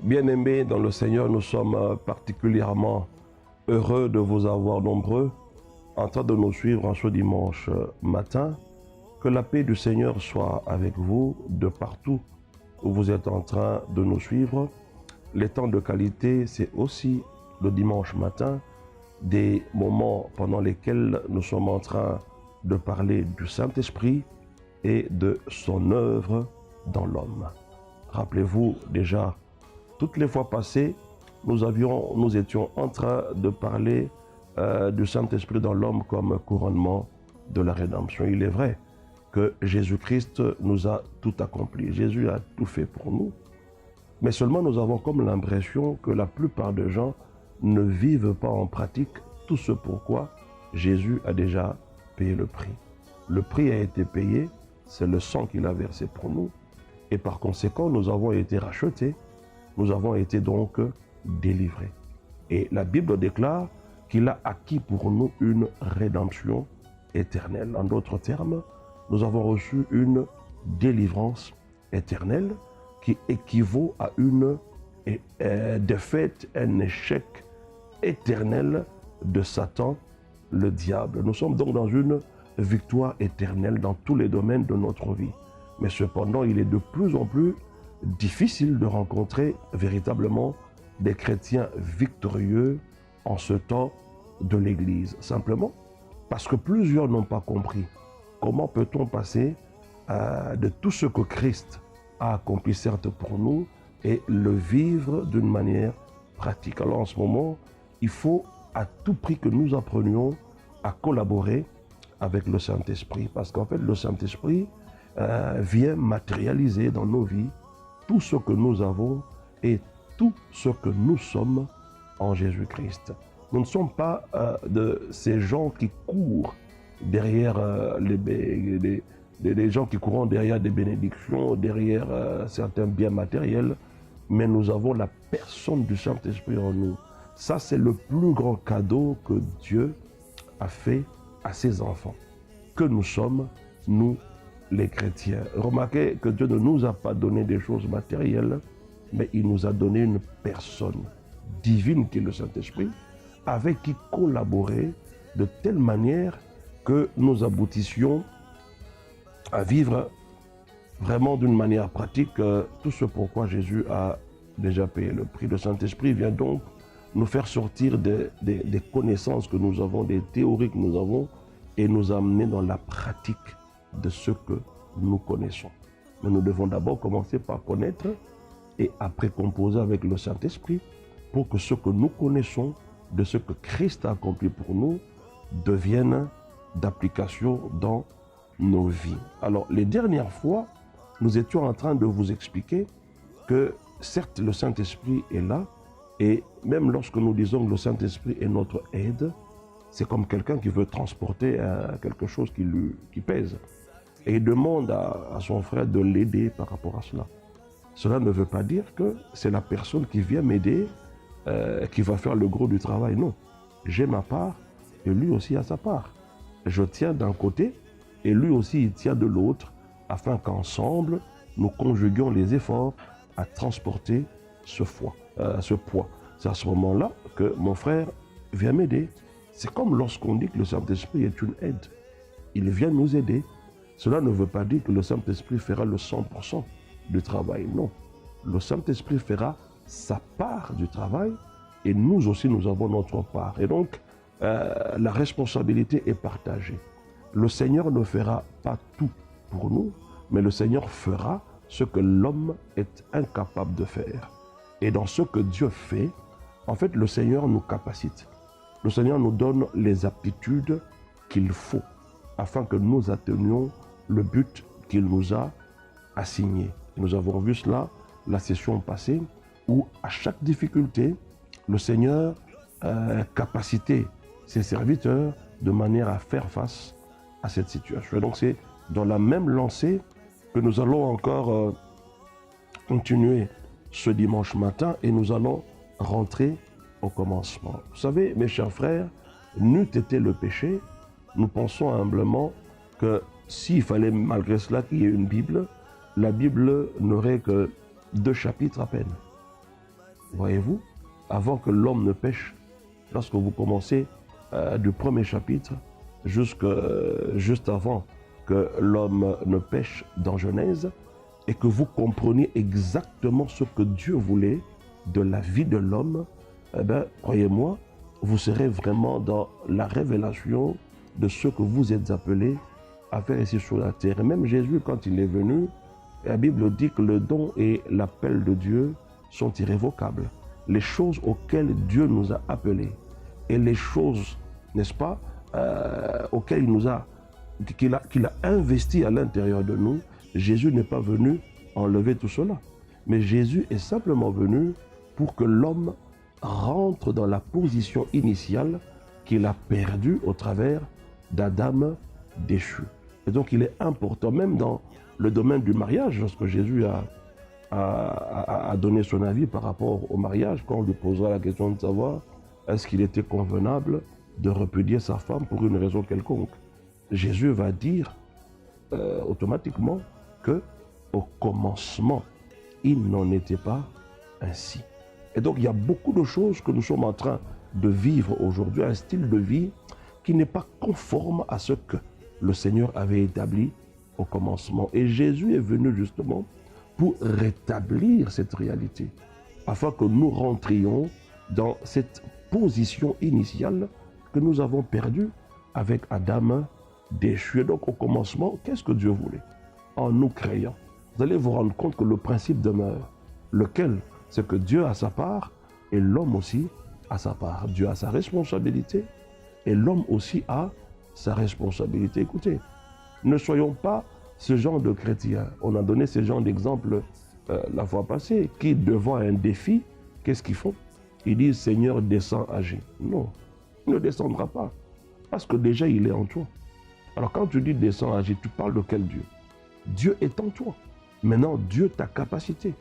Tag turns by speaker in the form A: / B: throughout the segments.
A: Bien-aimés dans le Seigneur, nous sommes particulièrement heureux de vous avoir nombreux en train de nous suivre en ce dimanche matin. Que la paix du Seigneur soit avec vous de partout où vous êtes en train de nous suivre. Les temps de qualité, c'est aussi le dimanche matin, des moments pendant lesquels nous sommes en train de parler du Saint-Esprit et de son œuvre dans l'homme. Rappelez-vous déjà, toutes les fois passées, nous étions en train de parler du Saint-Esprit dans l'homme comme couronnement de la rédemption. Il est vrai que Jésus-Christ nous a tout accompli. Jésus a tout fait pour nous. Mais seulement nous avons comme l'impression que la plupart des gens ne vivent pas en pratique tout ce pourquoi Jésus a déjà payé le prix. Le prix a été payé, c'est le sang qu'il a versé pour nous. Et par conséquent, nous avons été rachetés. Nous avons été donc délivrés. Et la Bible déclare qu'il a acquis pour nous une rédemption éternelle. En d'autres termes, nous avons reçu une délivrance éternelle qui équivaut à une défaite, un échec éternel de Satan, le diable. Nous sommes donc dans une victoire éternelle dans tous les domaines de notre vie. Mais cependant, il est de plus en plus difficile de rencontrer véritablement des chrétiens victorieux en ce temps de l'Église. Simplement parce que plusieurs n'ont pas compris comment peut-on passer de tout ce que Christ a accompli certes pour nous et le vivre d'une manière pratique. Alors en ce moment, il faut à tout prix que nous apprenions à collaborer avec le Saint-Esprit. Parce qu'en fait, le Saint-Esprit vient matérialiser dans nos vies tout ce que nous avons et tout ce que nous sommes en Jésus-Christ. Nous ne sommes pas de ces gens qui courent derrière les gens qui courent derrière des bénédictions, derrière certains biens matériels, mais nous avons la personne du Saint-Esprit en nous. Ça, c'est le plus grand cadeau que Dieu a fait à ses enfants, que nous sommes, nous, les chrétiens. Remarquez que Dieu ne nous a pas donné des choses matérielles, mais il nous a donné une personne divine qui est le Saint-Esprit, avec qui collaborer de telle manière que nous aboutissions à vivre vraiment d'une manière pratique tout ce pourquoi Jésus a déjà payé le prix. Le Saint-Esprit vient donc nous faire sortir des connaissances que nous avons, des théories que nous avons, et nous amener dans la pratique de ce que nous connaissons. Mais nous devons d'abord commencer par connaître et après composer avec le Saint-Esprit pour que ce que nous connaissons de ce que Christ a accompli pour nous devienne d'application dans nos vies. Alors, les dernières fois, nous étions en train de vous expliquer que certes, le Saint-Esprit est là, et même lorsque nous disons que le Saint-Esprit est notre aide, c'est comme quelqu'un qui veut transporter quelque chose qui pèse. Et il demande à son frère de l'aider par rapport à cela. Cela ne veut pas dire que c'est la personne qui vient m'aider qui va faire le gros du travail. Non, j'ai ma part et lui aussi a sa part. Je tiens d'un côté et lui aussi il tient de l'autre, afin qu'ensemble nous conjuguions les efforts à transporter ce poids. C'est à ce moment-là que mon frère vient m'aider. C'est comme lorsqu'on dit que le Saint-Esprit est une aide. Il vient nous aider. Cela ne veut pas dire que le Saint-Esprit fera le 100% du travail. Non. Le Saint-Esprit fera sa part du travail et nous aussi nous avons notre part. Et donc, la responsabilité est partagée. Le Seigneur ne fera pas tout pour nous, mais le Seigneur fera ce que l'homme est incapable de faire. Et dans ce que Dieu fait, en fait, le Seigneur nous capacite. Le Seigneur nous donne les aptitudes qu'il faut afin que nous atteignions le but qu'il nous a assigné. Nous avons vu cela la session passée où à chaque difficulté, le Seigneur capacitait ses serviteurs de manière à faire face à cette situation. Et donc c'est dans la même lancée que nous allons encore continuer ce dimanche matin et nous allons rentrer au commencement. Vous savez, mes chers frères, n'eût été le péché, nous pensons humblement que s'il fallait malgré cela qu'il y ait une Bible, la Bible n'aurait que 2 chapitres à peine. voyez-vous, avant que l'homme ne pêche, lorsque vous commencez du premier chapitre juste avant que l'homme ne pêche dans Genèse, et que vous compreniez exactement ce que Dieu voulait de la vie de l'homme, eh bien, croyez-moi, vous serez vraiment dans la révélation de ce que vous êtes appelés à faire ici sur la terre. Et même Jésus, quand il est venu, la Bible dit que le don et l'appel de Dieu sont irrévocables. Les choses auxquelles Dieu nous a appelés et les choses, n'est-ce pas, auxquelles qu'il a investi à l'intérieur de nous, Jésus n'est pas venu enlever tout cela. Mais Jésus est simplement venu pour que l'homme rentre dans la position initiale qu'il a perdue au travers d'Adam déchu. Et donc il est important, même dans le domaine du mariage, lorsque Jésus a donné son avis par rapport au mariage, quand on lui posera la question de savoir est-ce qu'il était convenable de repudier sa femme pour une raison quelconque. Jésus va dire automatiquement que au commencement, il n'en était pas ainsi. Et donc il y a beaucoup de choses que nous sommes en train de vivre aujourd'hui, un style de vie qui n'est pas conforme à ce que le Seigneur avait établi au commencement. Et Jésus est venu justement pour rétablir cette réalité, afin que nous rentrions dans cette position initiale que nous avons perdue avec Adam déchu. Et donc au commencement, qu'est-ce que Dieu voulait? En nous créant, vous allez vous rendre compte que le principe demeure, lequel c'est que Dieu a sa part et l'homme aussi a sa part. Dieu a sa responsabilité et l'homme aussi a sa responsabilité. Écoutez, ne soyons pas ce genre de chrétiens. On a donné ce genre d'exemple la fois passée, qui devant un défi, qu'est-ce qu'ils font? Ils disent Seigneur, descends, agis. Non, il ne descendra pas, parce que déjà il est en toi. Alors quand tu dis descends, agis, tu parles de quel Dieu? Dieu est en toi. Maintenant, Dieu ta capacité,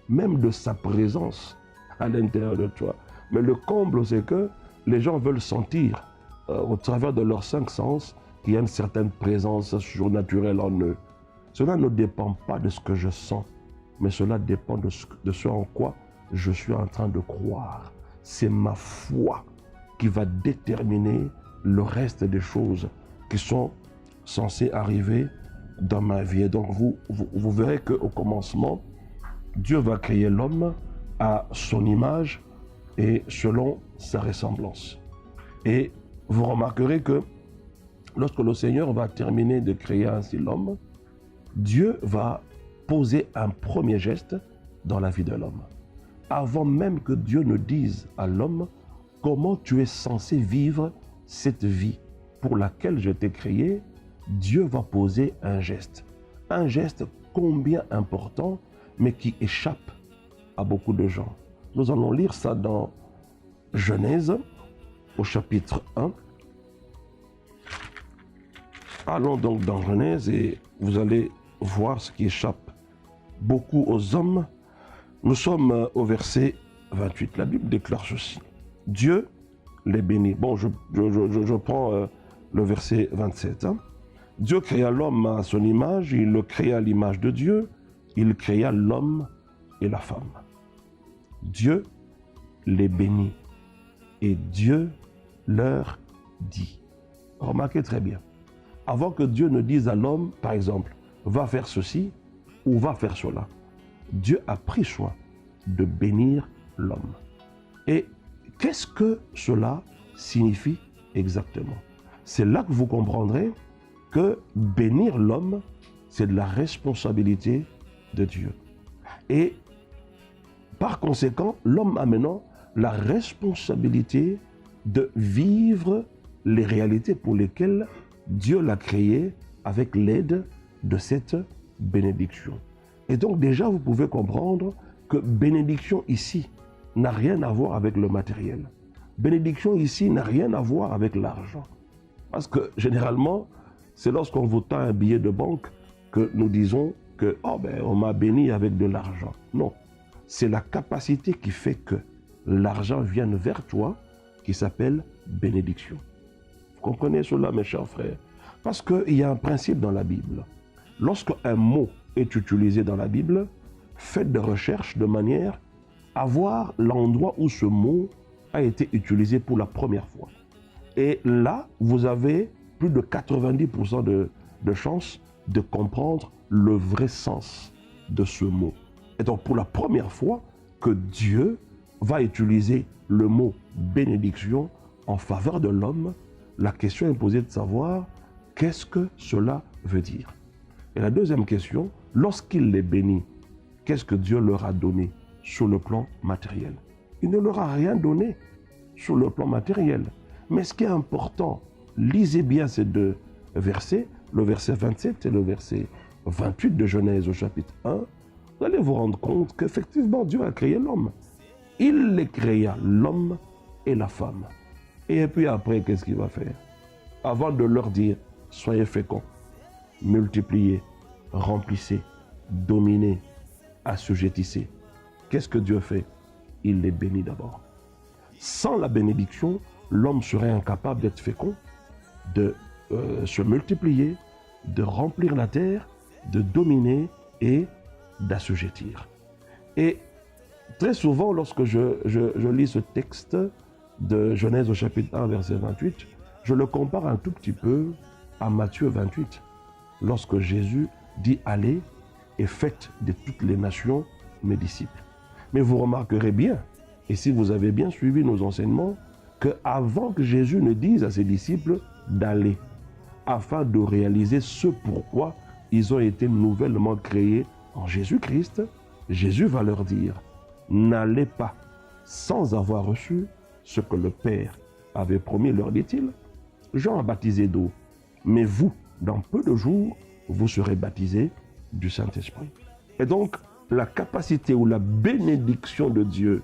A: même de sa présence à l'intérieur de toi. Mais le comble, c'est que les gens veulent sentir au travers de leurs 5 sens qu'il y a une certaine présence surnaturelle en eux. Cela ne dépend pas de ce que je sens, mais cela dépend de ce en quoi je suis en train de croire. C'est ma foi qui va déterminer le reste des choses qui sont censées arriver dans ma vie. Et donc vous verrez qu'au commencement, Dieu va créer l'homme à son image et selon sa ressemblance. Et vous remarquerez que lorsque le Seigneur va terminer de créer ainsi l'homme, Dieu va poser un premier geste dans la vie de l'homme. Avant même que Dieu ne dise à l'homme comment tu es censé vivre cette vie pour laquelle je t'ai créé, Dieu va poser un geste. Un geste combien important, mais qui échappe à beaucoup de gens. Nous allons lire ça dans Genèse, au chapitre 1. Allons donc dans Genèse et vous allez voir ce qui échappe beaucoup aux hommes. Nous sommes au verset 28. La Bible déclare ceci. Dieu les bénit. Bon, je prends le verset 27. Dieu créa l'homme à son image, il le créa à l'image de Dieu, il créa l'homme et la femme. Dieu les bénit et Dieu leur dit. Remarquez très bien. Avant que Dieu ne dise à l'homme, par exemple, va faire ceci ou va faire cela, Dieu a pris soin de bénir l'homme. Et qu'est-ce que cela signifie exactement? C'est là que vous comprendrez que bénir l'homme, c'est de la responsabilité de Dieu. Et par conséquent, l'homme a maintenant la responsabilité de vivre les réalités pour lesquelles Dieu l'a créé avec l'aide de cette bénédiction. Et donc déjà, vous pouvez comprendre que bénédiction ici n'a rien à voir avec le matériel. Bénédiction ici n'a rien à voir avec l'argent. Parce que généralement, c'est lorsqu'on vous tend un billet de banque que nous disons que on m'a béni avec de l'argent. Non, c'est la capacité qui fait que l'argent vienne vers toi qui s'appelle bénédiction. Vous comprenez cela, mes chers frères? Parce qu'il y a un principe dans la Bible. Lorsque un mot est utilisé dans la Bible, faites des recherches de manière avoir l'endroit où ce mot a été utilisé pour la première fois. Et là, vous avez plus de 90% de chances de comprendre le vrai sens de ce mot. Et donc, pour la première fois que Dieu va utiliser le mot bénédiction en faveur de l'homme, la question est posée de savoir qu'est-ce que cela veut dire. Et la deuxième question, lorsqu'il les bénit, qu'est-ce que Dieu leur a donné sur le plan matériel? Il ne leur a rien donné sur le plan matériel. Mais ce qui est important, lisez bien ces deux versets, le verset 27 et le verset 28 de Genèse au chapitre 1, vous allez vous rendre compte qu'effectivement Dieu a créé l'homme. Il les créa, l'homme et la femme. Et puis après, qu'est-ce qu'il va faire? Avant de leur dire, soyez féconds, multipliez, remplissez, dominez, assujettissez. Qu'est-ce que Dieu fait? Il les bénit d'abord. Sans la bénédiction, l'homme serait incapable d'être fécond, de se multiplier, de remplir la terre, de dominer et d'assujettir. Et très souvent, lorsque je lis ce texte de Genèse au chapitre 1, verset 28, je le compare un tout petit peu à Matthieu 28, lorsque Jésus dit « Allez et faites de toutes les nations mes disciples ». Mais vous remarquerez bien, et si vous avez bien suivi nos enseignements, qu'avant que Jésus ne dise à ses disciples d'aller, afin de réaliser ce pourquoi ils ont été nouvellement créés en Jésus-Christ, Jésus va leur dire, n'allez pas sans avoir reçu ce que le Père avait promis, leur dit-il. Jean a baptisé d'eau, mais vous, dans peu de jours, vous serez baptisés du Saint-Esprit. Et donc, la capacité ou la bénédiction de Dieu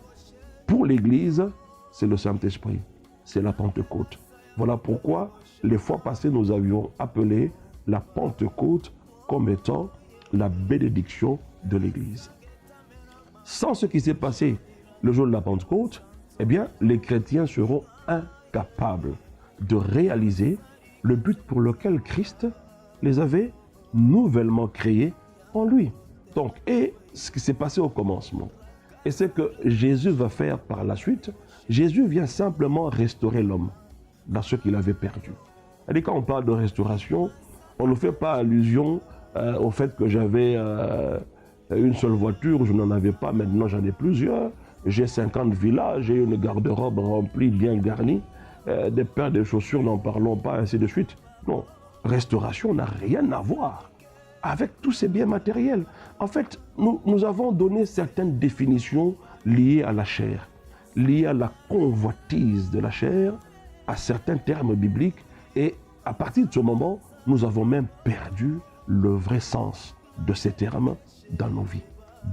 A: pour l'Église, c'est le Saint-Esprit, c'est la Pentecôte. Voilà pourquoi, les fois passées, nous avions appelé la Pentecôte comme étant la bénédiction de l'Église. Sans ce qui s'est passé le jour de la Pentecôte, eh bien, les chrétiens seront incapables de réaliser le but pour lequel Christ les avait nouvellement créés en lui. Donc, et ce qui s'est passé au commencement, et c'est que Jésus va faire par la suite, Jésus vient simplement restaurer l'homme dans ce qu'il avait perdu. Et quand on parle de restauration, on ne fait pas allusion au fait que j'avais une seule voiture, je n'en avais pas, maintenant j'en ai plusieurs, j'ai 50 villas, j'ai une garde-robe remplie, bien garnie, des paires de chaussures, n'en parlons pas, ainsi de suite. Non, restauration n'a rien à voir avec tous ces biens matériels. En fait, nous avons donné certaines définitions liées à la chair, liées à la convoitise de la chair, à certains termes bibliques, et à partir de ce moment, nous avons même perdu le vrai sens de ces termes dans nos vies.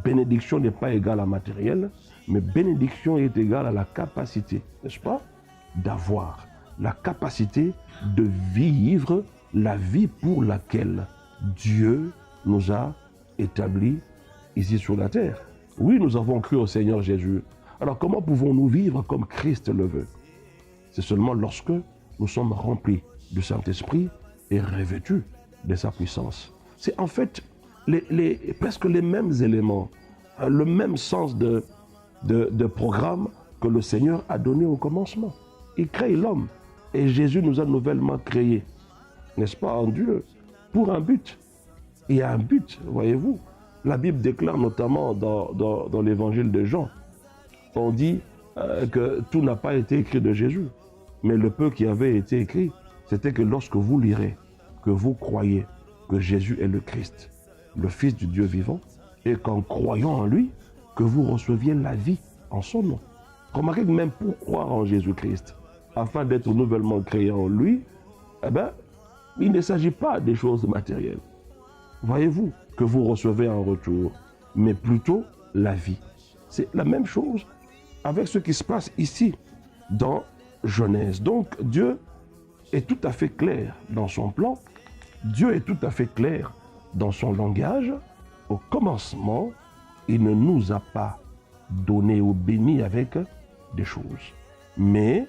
A: Bénédiction n'est pas égale à matériel, mais bénédiction est égale à la capacité, n'est-ce pas, d'avoir la capacité de vivre la vie pour laquelle Dieu nous a établis ici sur la terre. Oui, nous avons cru au Seigneur Jésus. Alors comment pouvons-nous vivre comme Christ le veut? C'est seulement lorsque nous sommes remplis du Saint-Esprit et revêtus de sa puissance. C'est en fait presque les mêmes éléments, le même sens de programme que le Seigneur a donné au commencement. Il crée l'homme et Jésus nous a nouvellement créés, n'est-ce pas, en Dieu, pour un but. Il y a un but, voyez-vous. La Bible déclare notamment dans l'évangile de Jean, on dit que tout n'a pas été écrit de Jésus, mais le peu qui avait été écrit, c'était que lorsque vous lirez, que vous croyez que Jésus est le Christ, le Fils du Dieu vivant, et qu'en croyant en lui, que vous receviez la vie en son nom. Remarquez que même pour croire en Jésus-Christ, afin d'être nouvellement créé en lui, eh bien, il ne s'agit pas des choses matérielles. Voyez-vous, que vous recevez en retour, mais plutôt la vie. C'est la même chose avec ce qui se passe ici, dans Genèse. Donc, Dieu est tout à fait clair dans son plan. Dieu est tout à fait clair dans son langage. Au commencement, il ne nous a pas donné ou béni avec des choses, mais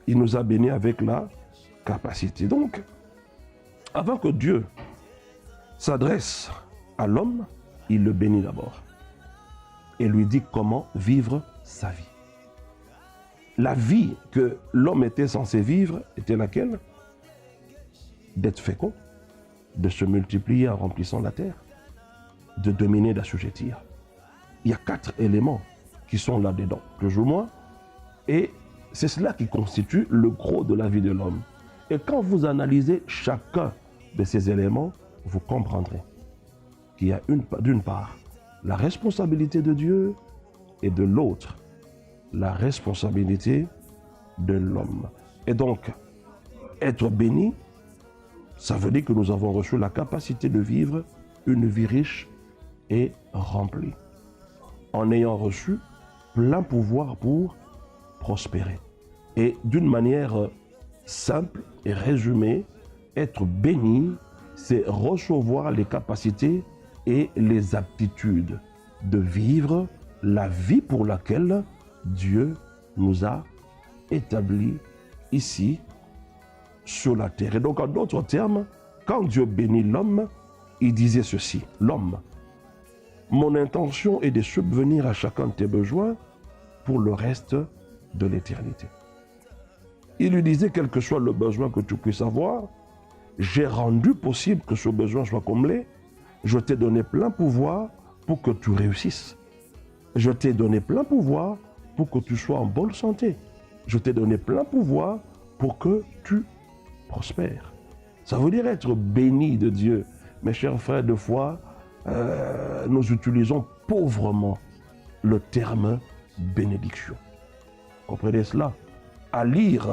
A: il nous a bénis avec la capacité. Donc, avant que Dieu s'adresse à l'homme, il le bénit d'abord. et lui dit comment vivre sa vie. La vie que l'homme était censé vivre était laquelle? D'être fécond, de se multiplier en remplissant la terre, de dominer, d'assujettir. Il y a 4 éléments qui sont là-dedans, plus ou moins, et c'est cela qui constitue le gros de la vie de l'homme. Et quand vous analysez chacun de ces éléments, vous comprendrez qu'il y a d'une part la responsabilité de Dieu et de l'autre la responsabilité de l'homme. Et donc, être béni, ça veut dire que nous avons reçu la capacité de vivre une vie riche et remplie, en ayant reçu plein pouvoir pour prospérer. Et d'une manière simple et résumée, être béni, c'est recevoir les capacités et les aptitudes de vivre la vie pour laquelle Dieu nous a établis ici sur la terre. Et donc, en d'autres termes, quand Dieu bénit l'homme, il disait ceci: l'homme, mon intention est de subvenir à chacun de tes besoins pour le reste de l'éternité. Il lui disait, quel que soit le besoin que tu puisses avoir, j'ai rendu possible que ce besoin soit comblé. Je t'ai donné plein pouvoir pour que tu réussisses. Je t'ai donné plein pouvoir pour que tu sois en bonne santé. Je t'ai donné plein pouvoir pour que tu prospères. Ça veut dire être béni de Dieu. Mes chers frères de foi, nous utilisons pauvrement le terme bénédiction. Comprenez cela? À lire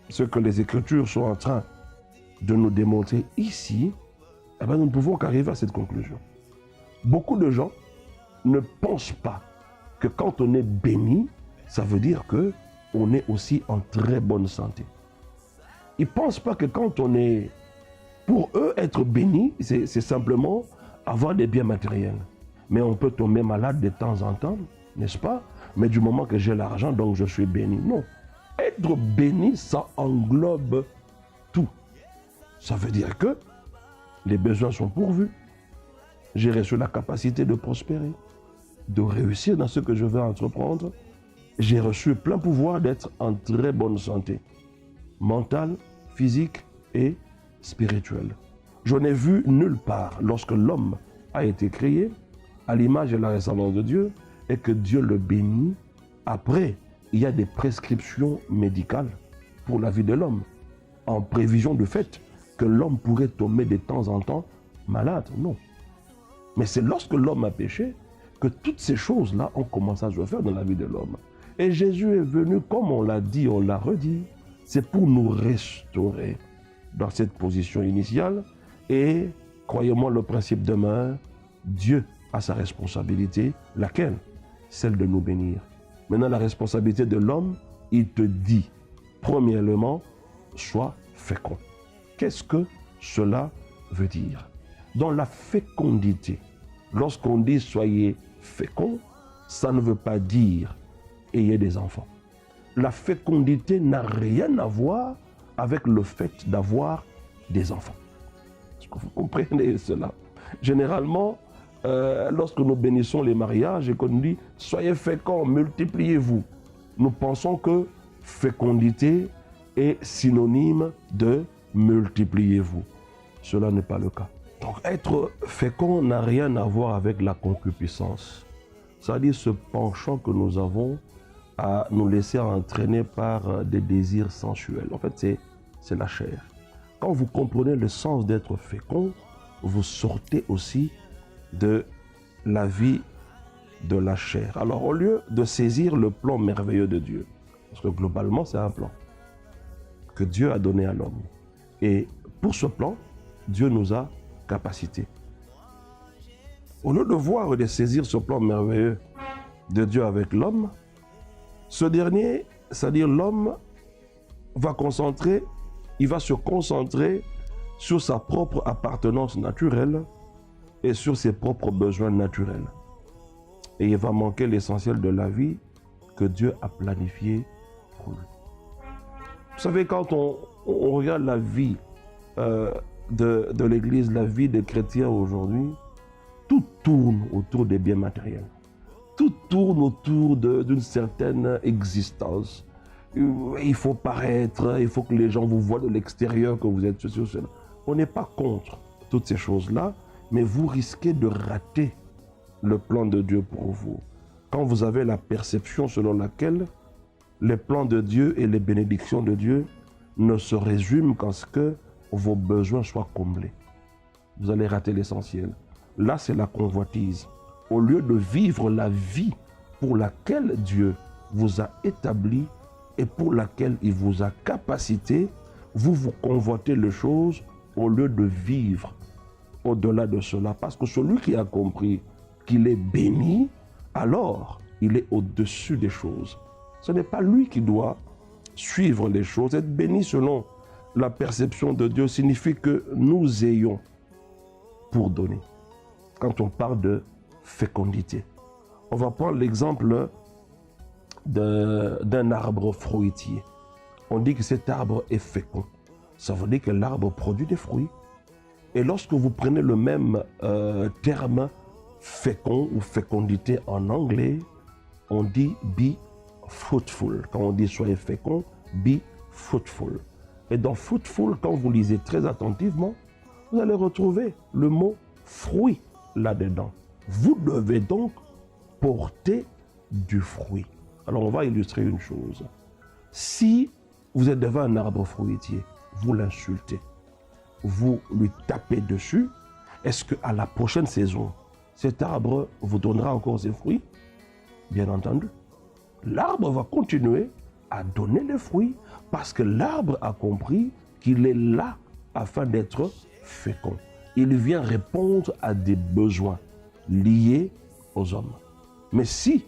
A: ce que les Écritures sont en train de nous démontrer ici, eh bien, nous ne pouvons qu'arriver à cette conclusion. Beaucoup de gens ne pensent pas que quand on est béni, ça veut dire qu'on est aussi en très bonne santé. Ils ne pensent pas que quand on est... Pour eux, être béni, c'est simplement avoir des biens matériels. Mais on peut tomber malade de temps en temps, n'est-ce pas? Mais du moment que j'ai l'argent, donc je suis béni. Non. Être béni, ça englobe tout. Ça veut dire que les besoins sont pourvus. J'ai reçu la capacité de prospérer, de réussir dans ce que je veux entreprendre. J'ai reçu plein pouvoir d'être en très bonne santé, mentale, physique et spirituelle. Je n'ai vu nulle part, lorsque l'homme a été créé, à l'image et la ressemblance de Dieu, et que Dieu le bénit. Après, il y a des prescriptions médicales pour la vie de l'homme, en prévision du fait que l'homme pourrait tomber de temps en temps malade. Non. Mais c'est lorsque l'homme a péché que toutes ces choses-là ont commencé à se faire dans la vie de l'homme. Et Jésus est venu, comme on l'a dit, on l'a redit, c'est pour nous restaurer dans cette position initiale. Et, croyez-moi, le principe demeure, Dieu a sa responsabilité, laquelle? Celle de nous bénir. Maintenant, la responsabilité de l'homme, il te dit, premièrement, sois fécond. Qu'est-ce que cela veut dire? Dans la fécondité, lorsqu'on dit soyez fécond, ça ne veut pas dire ayez des enfants. La fécondité n'a rien à voir avec le fait d'avoir des enfants. Est-ce que vous comprenez cela? Généralement, lorsque nous bénissons les mariages et qu'on nous dit « soyez féconds, multipliez-vous », nous pensons que fécondité est synonyme de « multipliez-vous ». Cela n'est pas le cas. Donc être fécond n'a rien à voir avec la concupiscence. C'est-à-dire ce penchant que nous avons à nous laisser entraîner par des désirs sensuels. En fait, c'est la chair. Quand vous comprenez le sens d'être fécond, vous sortez aussi de la vie de la chair. Alors, au lieu de saisir le plan merveilleux de Dieu, parce que globalement, c'est un plan que Dieu a donné à l'homme. Et pour ce plan, Dieu nous a capacités. Au lieu de voir et de saisir ce plan merveilleux de Dieu avec l'homme, ce dernier, c'est-à-dire l'homme, il va se concentrer sur sa propre appartenance naturelle et sur ses propres besoins naturels. Et il va manquer l'essentiel de la vie que Dieu a planifié pour lui. Vous savez, quand on regarde la vie de l'Église, la vie des chrétiens aujourd'hui, tout tourne autour des biens matériels. Tout tourne autour d'une certaine existence. Il faut paraître, il faut que les gens vous voient de l'extérieur que vous êtes ceci ou cela. On n'est pas contre toutes ces choses-là, mais vous risquez de rater le plan de Dieu pour vous. Quand vous avez la perception selon laquelle les plans de Dieu et les bénédictions de Dieu ne se résument qu'en ce que vos besoins soient comblés, vous allez rater l'essentiel. Là, c'est la convoitise. Au lieu de vivre la vie pour laquelle Dieu vous a établi et pour laquelle il vous a capacité, vous convoitez les choses au lieu de vivre au-delà de cela. Parce que celui qui a compris qu'il est béni, alors il est au-dessus des choses. Ce n'est pas lui qui doit suivre les choses. Être béni selon la perception de Dieu signifie que nous ayons pour donner. Quand on parle de fécondité, on va prendre l'exemple d'un arbre fruitier. On dit que cet arbre est fécond. Ça veut dire que l'arbre produit des fruits. Et lorsque vous prenez le même terme fécond ou fécondité en anglais, on dit be fruitful. Quand on dit soyez fécond, be fruitful. Et dans fruitful, quand vous lisez très attentivement, vous allez retrouver le mot fruit là-dedans. Vous devez donc porter du fruit. Alors on va illustrer une chose. Si vous êtes devant un arbre fruitier, vous l'insultez, vous lui tapez dessus, est-ce qu'à la prochaine saison, cet arbre vous donnera encore ses fruits? Bien entendu. L'arbre va continuer à donner les fruits parce que l'arbre a compris qu'il est là afin d'être fécond. Il vient répondre à des besoins liés aux hommes. Mais si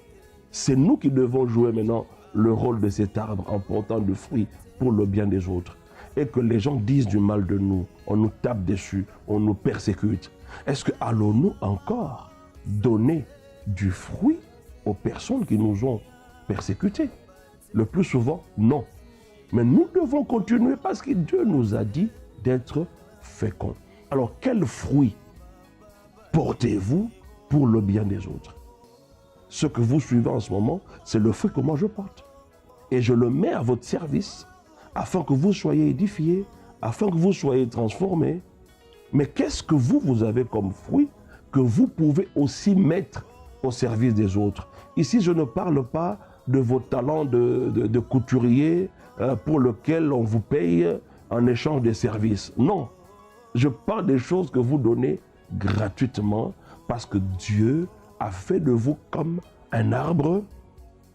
A: c'est nous qui devons jouer maintenant le rôle de cet arbre en portant du fruit pour le bien des autres, et que les gens disent du mal de nous, on nous tape dessus, on nous persécute, est-ce que allons-nous encore donner du fruit aux personnes qui nous ont persécutés? Le plus souvent, non. Mais nous devons continuer parce que Dieu nous a dit d'être féconds. Alors, quel fruit portez-vous pour le bien des autres? Ce que vous suivez en ce moment, c'est le fruit que moi je porte. Et je le mets à votre service afin que vous soyez édifiés, afin que vous soyez transformés. Mais qu'est-ce que vous avez comme fruit que vous pouvez aussi mettre au service des autres? Ici, je ne parle pas de vos talents de couturier pour lequel on vous paye en échange des services. Non, je parle des choses que vous donnez gratuitement parce que Dieu a fait de vous comme un arbre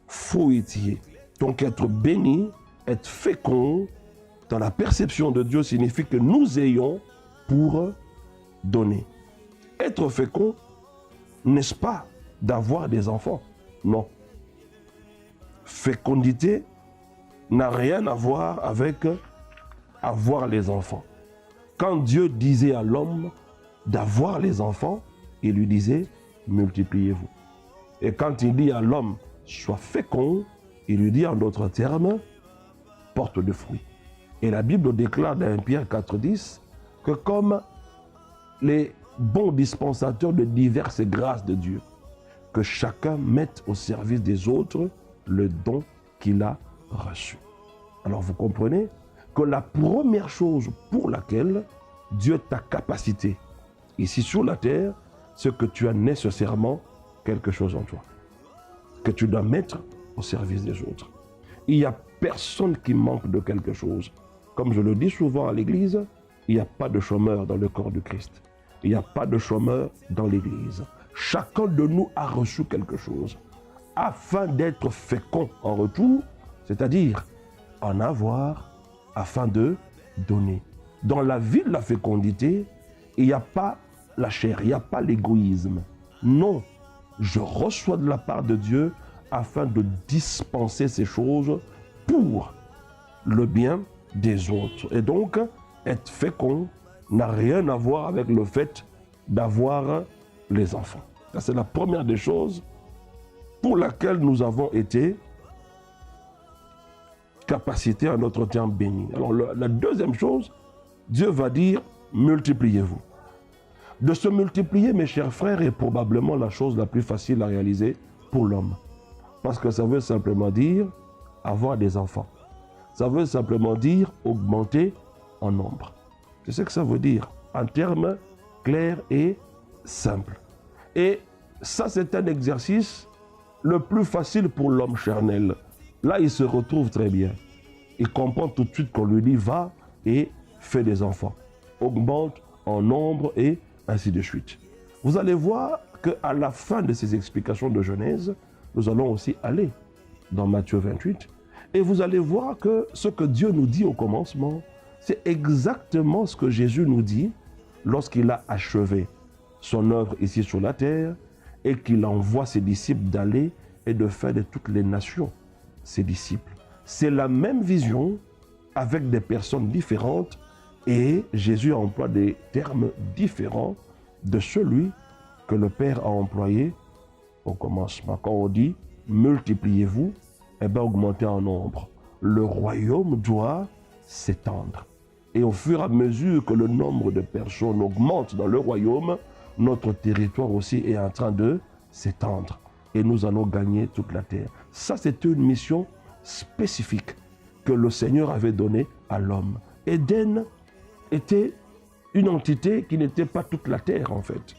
A: fruitier. Donc être béni, être fécond, dans la perception de Dieu signifie que nous ayons pour donner. Être fécond, n'est-ce pas d'avoir des enfants? Non. Fécondité n'a rien à voir avec avoir les enfants. Quand Dieu disait à l'homme d'avoir les enfants, il lui disait multipliez-vous. Et quand il dit à l'homme sois fécond, il lui dit en d'autres termes porte de fruits. Et la Bible déclare dans 1 Pierre 4,10 que comme les bons dispensateurs de diverses grâces de Dieu, que chacun mette au service des autres le don qu'il a reçu. Alors vous comprenez que la première chose pour laquelle Dieu t'a capacité ici sur la terre, c'est que tu as nécessairement quelque chose en toi, que tu dois mettre au service des autres. Il n'y a personne qui manque de quelque chose. Comme je le dis souvent à l'église, il n'y a pas de chômeur dans le corps du Christ. Il n'y a pas de chômeur dans l'église. Chacun de nous a reçu quelque chose afin d'être fécond en retour, c'est-à-dire en avoir afin de donner. Dans la vie de la fécondité, il n'y a pas la chair, il n'y a pas l'égoïsme. Non, je reçois de la part de Dieu afin de dispenser ces choses pour le bien des autres. Et donc, être fécond n'a rien à voir avec le fait d'avoir les enfants. C'est la première des choses pour laquelle nous avons été capacités à notre temps béni. Alors la deuxième chose, Dieu va dire multipliez-vous. De se multiplier, mes chers frères, est probablement la chose la plus facile à réaliser pour l'homme. Parce que ça veut simplement dire avoir des enfants. Ça veut simplement dire augmenter en nombre. C'est ce que ça veut dire en termes clairs et simples. Et ça, c'est un exercice le plus facile pour l'homme charnel. Là, il se retrouve très bien. Il comprend tout de suite qu'on lui dit va et fais des enfants. Augmente en nombre et ainsi de suite. Vous allez voir qu'à la fin de ces explications de Genèse, nous allons aussi aller dans Matthieu 28 et vous allez voir que ce que Dieu nous dit au commencement, c'est exactement ce que Jésus nous dit lorsqu'il a achevé son œuvre ici sur la terre et qu'il envoie ses disciples d'aller et de faire de toutes les nations ses disciples. C'est la même vision avec des personnes différentes et Jésus emploie des termes différents de celui que le Père a employé au commencement. Quand on dit multipliez-vous, eh bien augmentez en nombre. Le royaume doit s'étendre. Et au fur et à mesure que le nombre de personnes augmente dans le royaume, notre territoire aussi est en train de s'étendre. Et nous allons gagner toute la terre. Ça, c'est une mission spécifique que le Seigneur avait donnée à l'homme. Éden était une entité qui n'était pas toute la terre, en fait.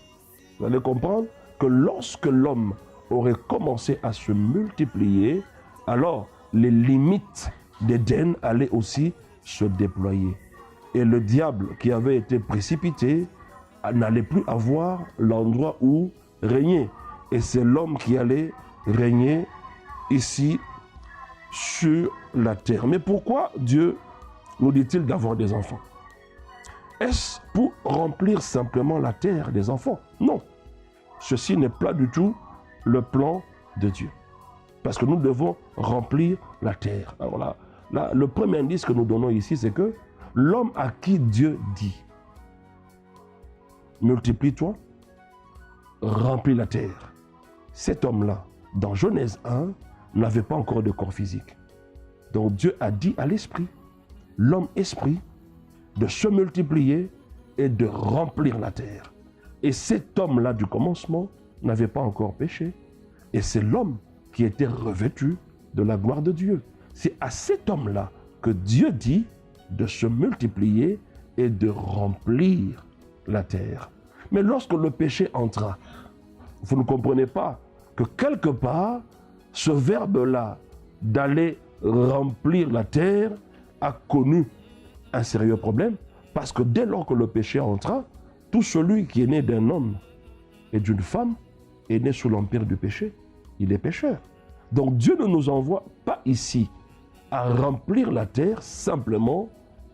A: Vous allez comprendre que lorsque l'homme aurait commencé à se multiplier, alors les limites d'Éden allaient aussi se déployer. Et le diable qui avait été précipité n'allait plus avoir l'endroit où régner. Et c'est l'homme qui allait régner ici sur la terre. Mais pourquoi Dieu nous dit-il d'avoir des enfants? Est-ce pour remplir simplement la terre des enfants? Non. Ceci n'est pas du tout le plan de Dieu. Parce que nous devons remplir la terre. Alors là, le premier indice que nous donnons ici, c'est que l'homme à qui Dieu dit « Multiplie-toi, remplis la terre ». Cet homme-là, dans Genèse 1, n'avait pas encore de corps physique. Donc Dieu a dit à l'esprit, l'homme esprit, de se multiplier et de remplir la terre. Et cet homme-là du commencement n'avait pas encore péché. Et c'est l'homme qui était revêtu de la gloire de Dieu. C'est à cet homme-là que Dieu dit de se multiplier et de remplir la terre. Mais lorsque le péché entra, vous ne comprenez pas que quelque part, ce verbe-là, d'aller remplir la terre, a connu un sérieux problème, parce que dès lors que le péché entra, tout celui qui est né d'un homme et d'une femme est né sous l'empire du péché. Il est pécheur. Donc Dieu ne nous envoie pas ici à remplir la terre simplement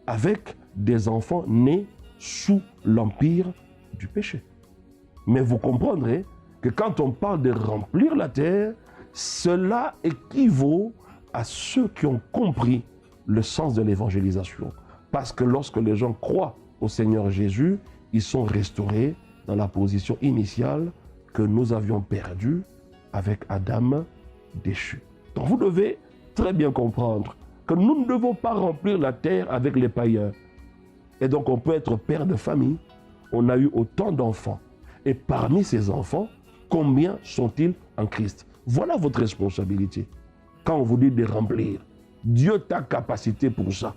A: avec des enfants nés sous l'empire du péché. Mais vous comprendrez que quand on parle de remplir la terre, cela équivaut à ceux qui ont compris le sens de l'évangélisation. Parce que lorsque les gens croient au Seigneur Jésus, ils sont restaurés dans la position initiale que nous avions perdue avec Adam déchu. Donc vous devez très bien comprendre que nous ne devons pas remplir la terre avec les païens. Et donc on peut être père de famille, on a eu autant d'enfants. Et parmi ces enfants, combien sont-ils en Christ? Voilà votre responsabilité. Quand on vous dit de remplir, Dieu t'a capacité pour ça.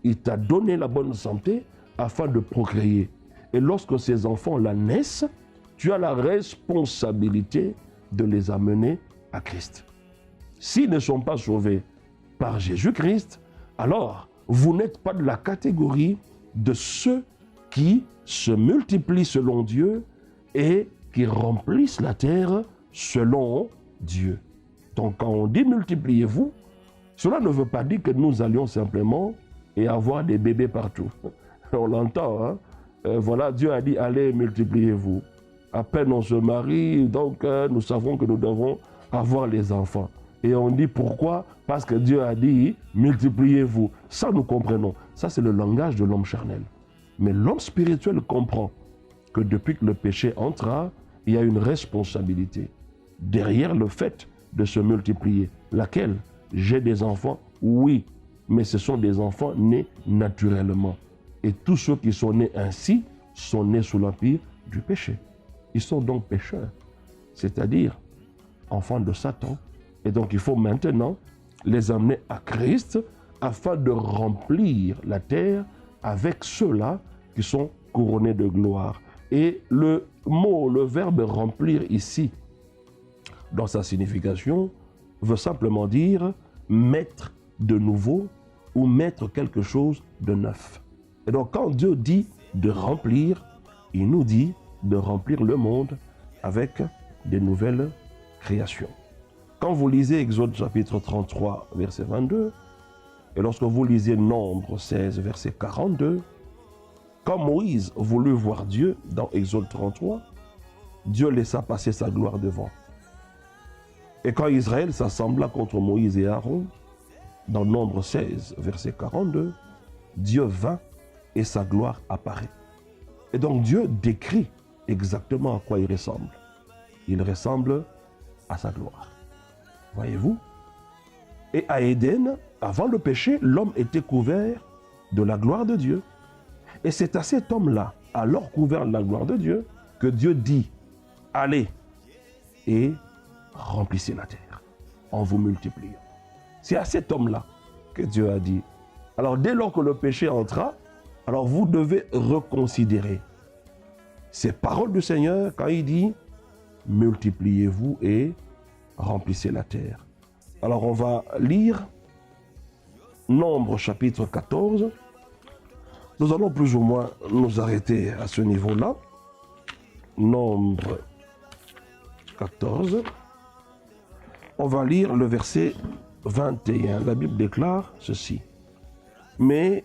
A: Il t'a donné la bonne santé afin de procréer. Et lorsque ces enfants-là naissent, tu as la responsabilité de les amener à Christ. S'ils ne sont pas sauvés par Jésus-Christ, alors vous n'êtes pas de la catégorie de ceux qui se multiplient selon Dieu et qui remplissent la terre selon Dieu. Donc quand on dit multipliez-vous, cela ne veut pas dire que nous allions simplement et avoir des bébés partout. On l'entend, hein? Voilà, Dieu a dit allez multipliez-vous. À peine on se marie, donc nous savons que nous devons avoir les enfants. Et on dit pourquoi? Parce que Dieu a dit multipliez-vous. Ça nous comprenons. Ça c'est le langage de l'homme charnel. Mais l'homme spirituel comprend que depuis que le péché entra, il y a une responsabilité derrière le fait de se multiplier. Laquelle? J'ai des enfants, oui, mais ce sont des enfants nés naturellement. Et tous ceux qui sont nés ainsi sont nés sous l'empire du péché. Ils sont donc pécheurs. C'est-à-dire, enfants de Satan. Et donc il faut maintenant les amener à Christ afin de remplir la terre avec ceux-là qui sont couronnés de gloire. Et le mot, le verbe remplir ici, dans sa signification, veut simplement dire mettre de nouveau ou mettre quelque chose de neuf. Et donc quand Dieu dit de remplir, il nous dit de remplir le monde avec des nouvelles créations. Quand vous lisez Exode chapitre 33, verset 22, et lorsque vous lisez Nombre 16, verset 42, quand Moïse voulut voir Dieu dans Exode 33, Dieu laissa passer sa gloire devant. Et quand Israël s'assembla contre Moïse et Aaron, dans Nombre 16, verset 42, Dieu vint et sa gloire apparaît. Et donc Dieu décrit exactement à quoi il ressemble. Il ressemble à sa gloire. Voyez-vous? Et à Éden, avant le péché, l'homme était couvert de la gloire de Dieu. Et c'est à cet homme-là, alors couvert de la gloire de Dieu, que Dieu dit, allez et remplissez la terre en vous multipliant. C'est à cet homme-là que Dieu a dit. Alors dès lors que le péché entra, alors vous devez reconsidérer ces paroles du Seigneur quand il dit, multipliez-vous et remplissez la terre. Alors on va lire Nombre chapitre 14. Nous allons plus ou moins nous arrêter à ce niveau-là. Nombre 14. On va lire le verset 21. La Bible déclare ceci. Mais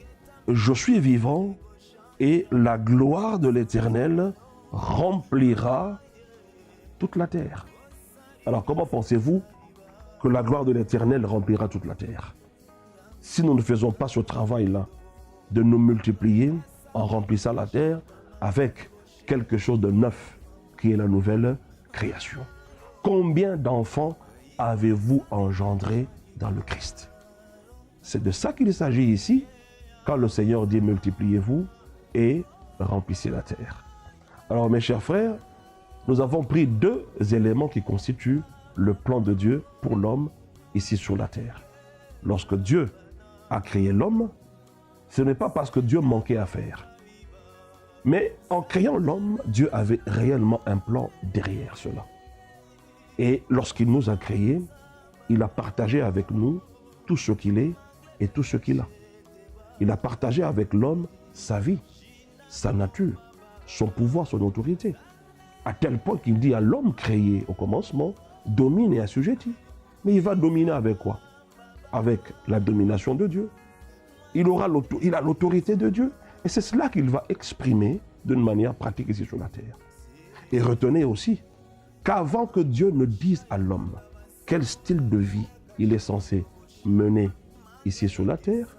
A: je suis vivant et la gloire de l'Éternel remplira toute la terre. Alors comment pensez-vous que la gloire de l'Éternel remplira toute la terre? Si nous ne faisons pas ce travail-là, de nous multiplier en remplissant la terre avec quelque chose de neuf, qui est la nouvelle création. Combien d'enfants avez-vous engendré dans le Christ? C'est de ça qu'il s'agit ici, quand le Seigneur dit multipliez-vous et remplissez la terre. Alors mes chers frères, nous avons pris deux éléments qui constituent le plan de Dieu pour l'homme ici sur la terre. Lorsque Dieu a créé l'homme, ce n'est pas parce que Dieu manquait à faire. Mais en créant l'homme, Dieu avait réellement un plan derrière cela. Et lorsqu'il nous a créés, il a partagé avec nous tout ce qu'il est et tout ce qu'il a. Il a partagé avec l'homme sa vie, sa nature, son pouvoir, son autorité. À tel point qu'il dit à l'homme créé au commencement, domine et assujetti. Mais il va dominer avec quoi? Avec la domination de Dieu. Il a l'autorité de Dieu. Et c'est cela qu'il va exprimer d'une manière pratique ici sur la terre. Et retenez aussi qu'avant que Dieu ne dise à l'homme quel style de vie il est censé mener ici sur la terre,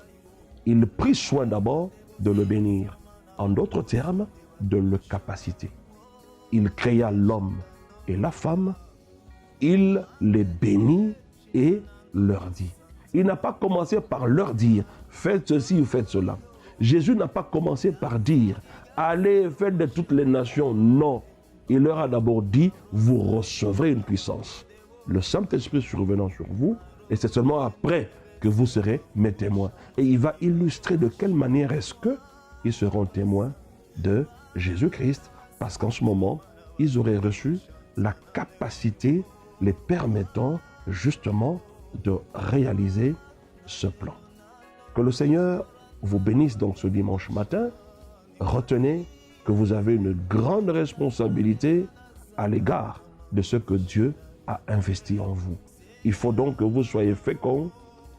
A: il prit soin d'abord de le bénir. En d'autres termes, de le capaciter. Il créa l'homme et la femme, il les bénit et leur dit. Il n'a pas commencé par leur dire, faites ceci ou faites cela. Jésus n'a pas commencé par dire, allez, faites de toutes les nations. Non, il leur a d'abord dit, vous recevrez une puissance. Le Saint-Esprit survenant sur vous, et c'est seulement après que vous serez mes témoins. Et il va illustrer de quelle manière est-ce qu'ils seront témoins de Jésus-Christ, parce qu'en ce moment, ils auraient reçu la capacité les permettant justement de réaliser ce plan. Que le Seigneur vous bénisse donc ce dimanche matin. Retenez que vous avez une grande responsabilité à l'égard de ce que Dieu a investi en vous. Il faut donc que vous soyez féconds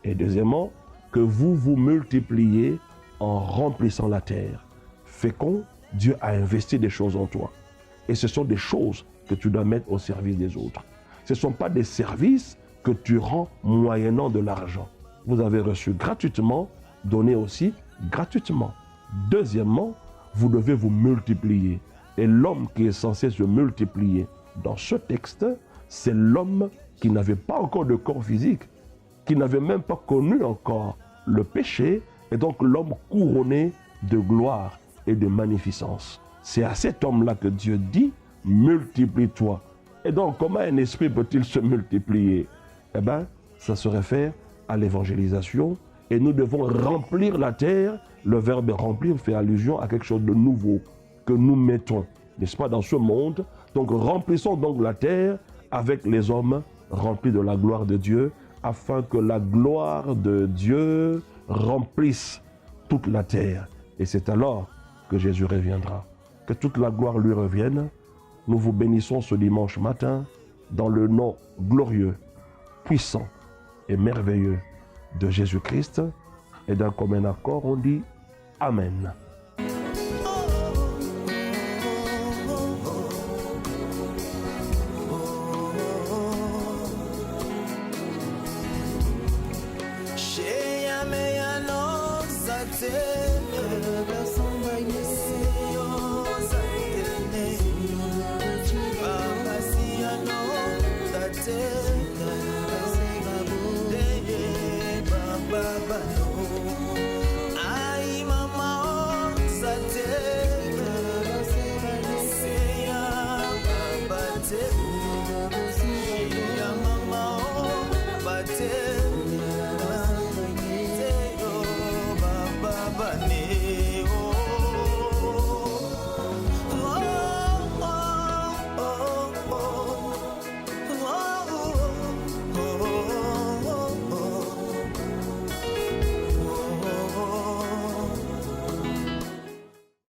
A: et deuxièmement, que vous vous multipliez en remplissant la terre. Fécond, Dieu a investi des choses en toi. Et ce sont des choses que tu dois mettre au service des autres. Ce ne sont pas des services que tu rends moyennant de l'argent. Vous avez reçu gratuitement, donné aussi gratuitement. Deuxièmement, vous devez vous multiplier. Et l'homme qui est censé se multiplier dans ce texte, c'est l'homme qui n'avait pas encore de corps physique, qui n'avait même pas connu encore le péché, et donc l'homme couronné de gloire et de magnificence. C'est à cet homme-là que Dieu dit, multiplie-toi Et donc, comment un esprit peut-il se multiplier? Eh bien, ça se réfère à l'évangélisation. Et nous devons remplir la terre. Le verbe remplir fait allusion à quelque chose de nouveau que nous mettons, n'est-ce pas, dans ce monde. Donc, remplissons donc la terre avec les hommes remplis de la gloire de Dieu, afin que la gloire de Dieu remplisse toute la terre. Et c'est alors que Jésus reviendra. Que toute la gloire lui revienne. Nous vous bénissons ce dimanche matin dans le nom glorieux, puissant et merveilleux de Jésus-Christ. Et d'un commun accord, on dit Amen.
B: Say